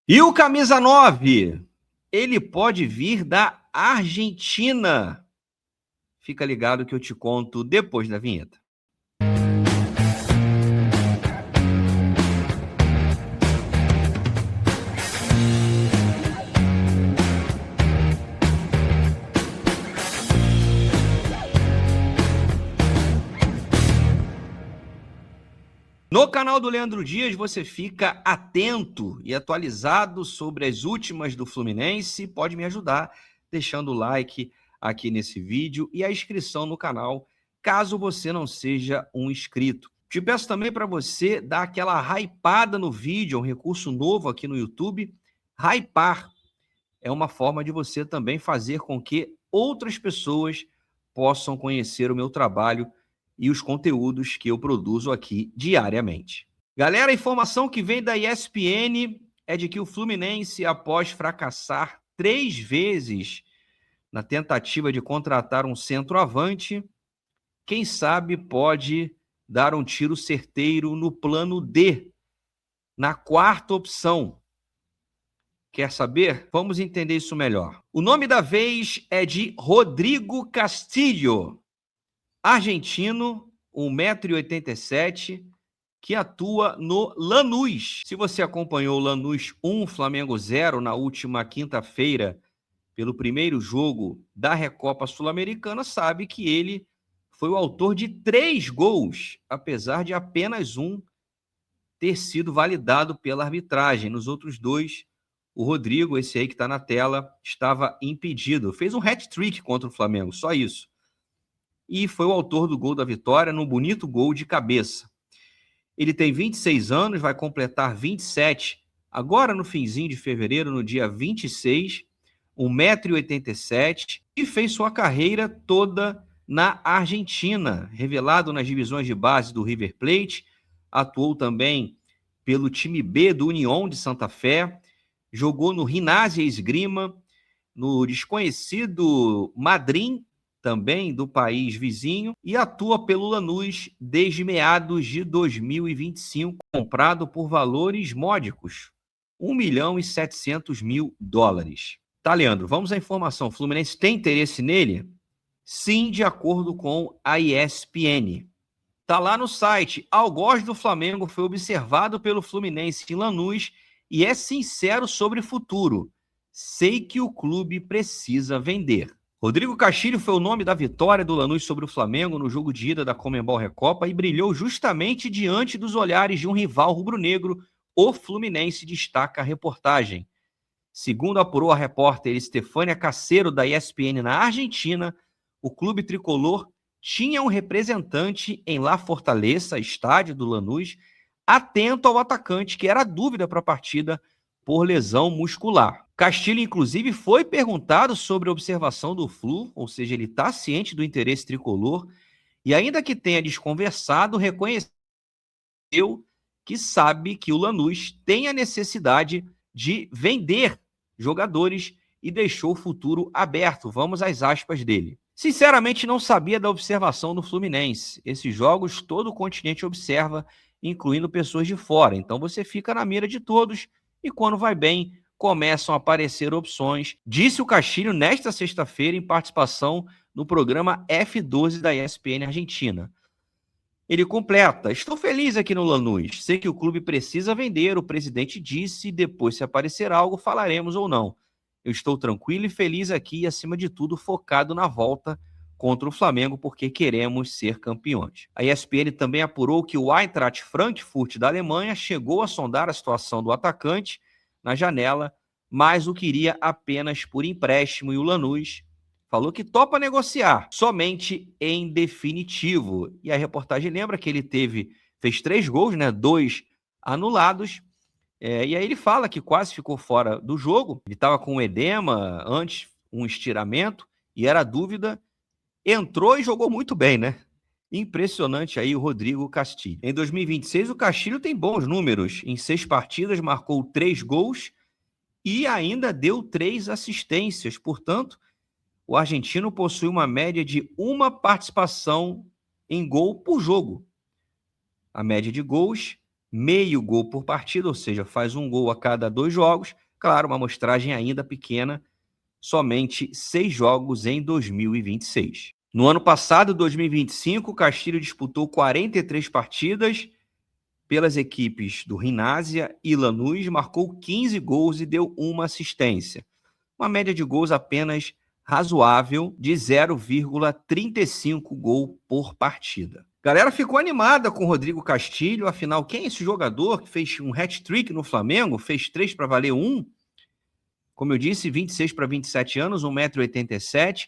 E o camisa 9, ele pode vir da Argentina. Fica ligado que eu te conto depois da vinheta. No canal do Leandro Dias você fica atento e atualizado sobre as últimas do Fluminense. Pode me ajudar deixando o like aqui nesse vídeo e a inscrição no canal, caso você não seja um inscrito. Te peço também para você dar aquela hypada no vídeo, é um recurso novo aqui no YouTube. Hypar é uma forma de você também fazer com que outras pessoas possam conhecer o meu trabalho e os conteúdos que eu produzo aqui diariamente. Galera, a informação que vem da ESPN é de que o Fluminense, após fracassar 3 vezes na tentativa de contratar um centroavante, quem sabe pode dar um tiro certeiro no plano D, na quarta opção. Quer saber? Vamos entender isso melhor. O nome da vez é de Rodrigo Castillo, argentino, 1,87 m, que atua no Lanús. Se você acompanhou o Lanús 1, Flamengo 0 na última quinta-feira, pelo primeiro jogo da Recopa Sul-Americana, sabe que ele foi o autor de 3 gols, apesar de apenas um ter sido validado pela arbitragem. Nos outros 2, o Rodrigo, esse aí que está na tela, estava impedido. Fez um hat-trick contra o Flamengo, só isso. E foi o autor do gol da vitória, num bonito gol de cabeça. Ele tem 26 anos, vai completar 27 agora no finzinho de fevereiro, no dia 26, 1,87 m, e fez sua carreira toda na Argentina, revelado nas divisões de base do River Plate, atuou também pelo time B do União de Santa Fé, jogou no Ginásio Esgrima, no desconhecido Madrid, também do país vizinho, e atua pelo Lanús desde meados de 2025, comprado por valores módicos, $1.700.000. Tá, Leandro, vamos à informação. O Fluminense tem interesse nele? Sim, de acordo com a ESPN. Tá lá no site. Algoz do Flamengo foi observado pelo Fluminense em Lanús e é sincero sobre o futuro. Sei que o clube precisa vender. Rodrigo Castilho foi o nome da vitória do Lanús sobre o Flamengo no jogo de ida da Conmebol Recopa e brilhou justamente diante dos olhares de um rival rubro-negro, o Fluminense, destaca a reportagem. Segundo apurou a repórter Estefânia Caseiro, da ESPN na Argentina, o clube tricolor tinha um representante em La Fortaleza, estádio do Lanús, atento ao atacante, que era dúvida para a partida por lesão muscular. Castilho, inclusive, foi perguntado sobre a observação do Flu, ou seja, ele está ciente do interesse tricolor, e ainda que tenha desconversado, reconheceu que sabe que o Lanús tem a necessidade de vender jogadores e deixou o futuro aberto. Vamos às aspas dele. Sinceramente, não sabia da observação do Fluminense. Esses jogos todo o continente observa, incluindo pessoas de fora. Então você fica na mira de todos e quando vai bem, começam a aparecer opções. Disse o Castilho nesta sexta-feira em participação no programa F12 da ESPN Argentina. Ele completa: estou feliz aqui no Lanús. Sei que o clube precisa vender, o presidente disse, e depois, se aparecer algo, falaremos ou não. Eu estou tranquilo e feliz aqui e, acima de tudo, focado na volta contra o Flamengo, porque queremos ser campeões. A ESPN também apurou que o Eintracht Frankfurt da Alemanha chegou a sondar a situação do atacante na janela, mas o queria apenas por empréstimo, e o Lanús falou que topa negociar, somente em definitivo. E a reportagem lembra que ele fez 3 gols, né, 2 anulados, e aí ele fala que quase ficou fora do jogo. Ele estava com edema antes, um estiramento, e era dúvida. Entrou e jogou muito bem, né? Impressionante aí o Rodrigo Castilho. Em 2026, o Castilho tem bons números. Em 6 partidas, marcou 3 gols e ainda deu 3 assistências. Portanto, o argentino possui uma média de 1 participação em gol por jogo. A média de gols meio gol por partida, ou seja, faz um gol a cada 2 jogos. Claro, uma amostragem ainda pequena, somente 6 jogos em 2026. No ano passado, 2025, o Castilho disputou 43 partidas pelas equipes do Rinásia e Lanús, marcou 15 gols e deu uma assistência. Uma média de gols apenas razoável de 0,35 gol por partida. Galera ficou animada com o Rodrigo Castilho, afinal, quem é esse jogador que fez um hat-trick no Flamengo, fez 3 para valer 1? Como eu disse, 26 para 27 anos, 1,87 m,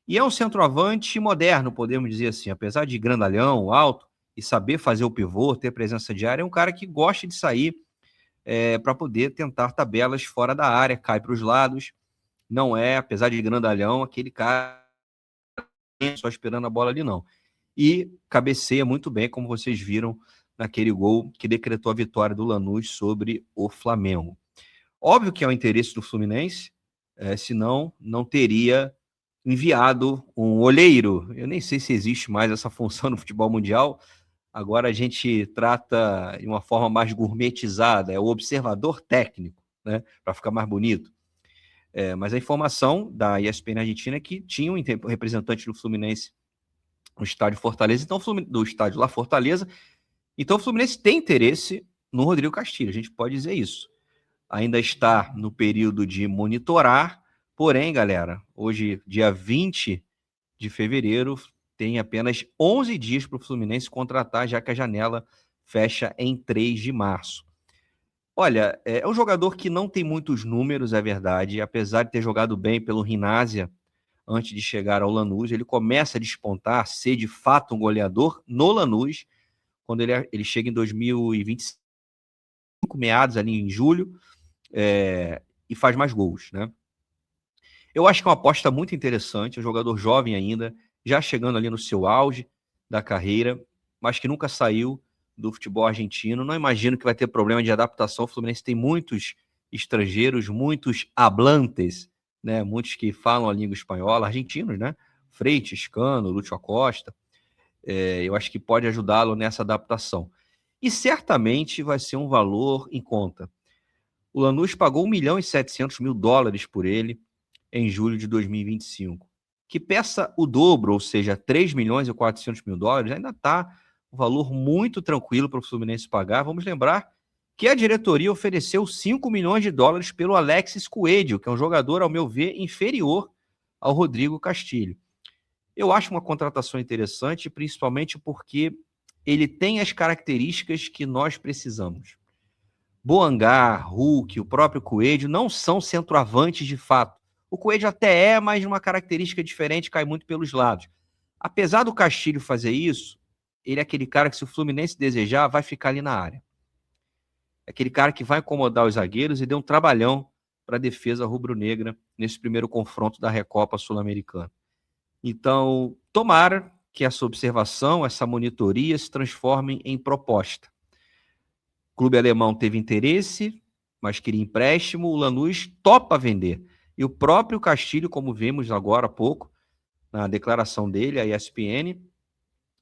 e é um centroavante moderno, podemos dizer assim, apesar de grandalhão, alto, e saber fazer o pivô, ter presença de área, é um cara que gosta de sair para poder tentar tabelas fora da área, cai para os lados, não é, apesar de grandalhão, aquele cara só esperando a bola ali, não. E cabeceia muito bem, como vocês viram naquele gol que decretou a vitória do Lanús sobre o Flamengo. Óbvio que é o interesse do Fluminense, senão não teria enviado um olheiro. Eu nem sei se existe mais essa função no futebol mundial. Agora a gente trata de uma forma mais gourmetizada, é o observador técnico, né, para ficar mais bonito. Mas a informação da ESPN Argentina é que tinha um representante do Fluminense no estádio Fortaleza, então do estádio lá Fortaleza. Então o Fluminense tem interesse no Rodrigo Castilho, a gente pode dizer isso. Ainda está no período de monitorar, porém, galera, hoje, dia 20 de fevereiro, tem apenas 11 dias para o Fluminense contratar, já que a janela fecha em 3 de março. Olha, é um jogador que não tem muitos números, é verdade, apesar de ter jogado bem pelo Rinásia antes de chegar ao Lanús, ele começa a despontar, ser de fato um goleador no Lanús, quando ele chega em 2025, meados ali em julho, e faz mais gols, né? Eu acho que é uma aposta muito interessante, um jogador jovem ainda, já chegando ali no seu auge da carreira, mas que nunca saiu do futebol argentino. Não imagino que vai ter problema de adaptação. O Fluminense tem muitos estrangeiros, muitos hablantes, né? Muitos que falam a língua espanhola, argentinos, né? Freitas, Cano, Lúcio Acosta. Eu acho que pode ajudá-lo nessa adaptação. E certamente vai ser um valor em conta. O Lanús pagou $1.700.000 por ele em julho de 2025. Que peça o dobro, ou seja, $3.400.000, ainda está um valor muito tranquilo para o Fluminense pagar. Vamos lembrar que a diretoria ofereceu $5 milhões pelo Alexis Coelho, que é um jogador, ao meu ver, inferior ao Rodrigo Castilho. Eu acho uma contratação interessante, principalmente porque ele tem as características que nós precisamos. Boangá, Hulk, o próprio Coelho não são centroavantes de fato. O Coelho até é, mas uma característica diferente, cai muito pelos lados. Apesar do Castilho fazer isso, ele é aquele cara que, se o Fluminense desejar, vai ficar ali na área. É aquele cara que vai incomodar os zagueiros e deu um trabalhão para a defesa rubro-negra nesse primeiro confronto da Recopa Sul-Americana. Então, tomara que essa observação, essa monitoria se transforme em proposta. O clube alemão teve interesse, mas queria empréstimo. O Lanús topa vender. E o próprio Castilho, como vimos agora há pouco, na declaração dele, a ESPN,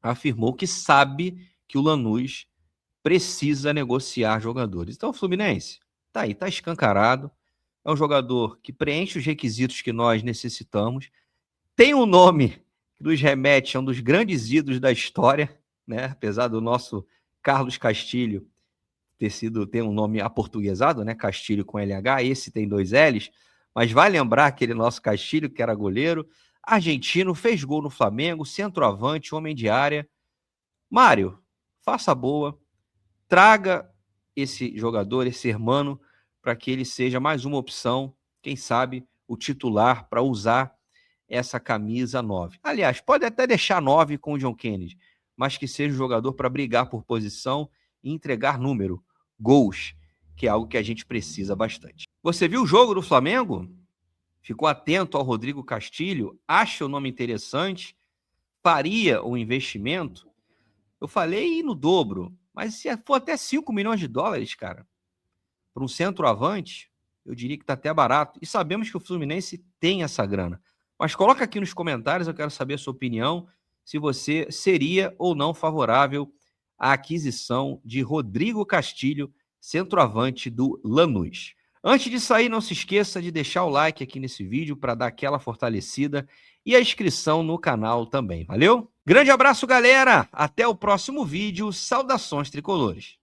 afirmou que sabe que o Lanús precisa negociar jogadores. Então, o Fluminense tá aí, tá escancarado. É um jogador que preenche os requisitos que nós necessitamos. Tem um nome que nos remete a um dos grandes ídolos da história, né? Apesar do nosso Carlos Castilho ter um nome aportuguesado, né? Castilho com LH, esse tem 2 L's, mas vai lembrar aquele nosso Castilho, que era goleiro, argentino, fez gol no Flamengo, centroavante, homem de área. Mário, faça a boa, traga esse jogador, esse hermano, para que ele seja mais uma opção, quem sabe o titular para usar essa camisa 9. Aliás, pode até deixar 9 com o John Kennedy, mas que seja um jogador para brigar por posição e entregar número, gols, que é algo que a gente precisa bastante. Você viu o jogo do Flamengo? Ficou atento ao Rodrigo Castilho? Acha o nome interessante? Faria o investimento? Eu falei no dobro, mas se for até $5 milhões, cara, para um centroavante, eu diria que está até barato. E sabemos que o Fluminense tem essa grana. Mas coloca aqui nos comentários, eu quero saber a sua opinião, se você seria ou não favorável a aquisição de Rodrigo Castilho, centroavante do Lanús. Antes de sair, não se esqueça de deixar o like aqui nesse vídeo para dar aquela fortalecida e a inscrição no canal também. Valeu? Grande abraço, galera! Até o próximo vídeo. Saudações tricolores!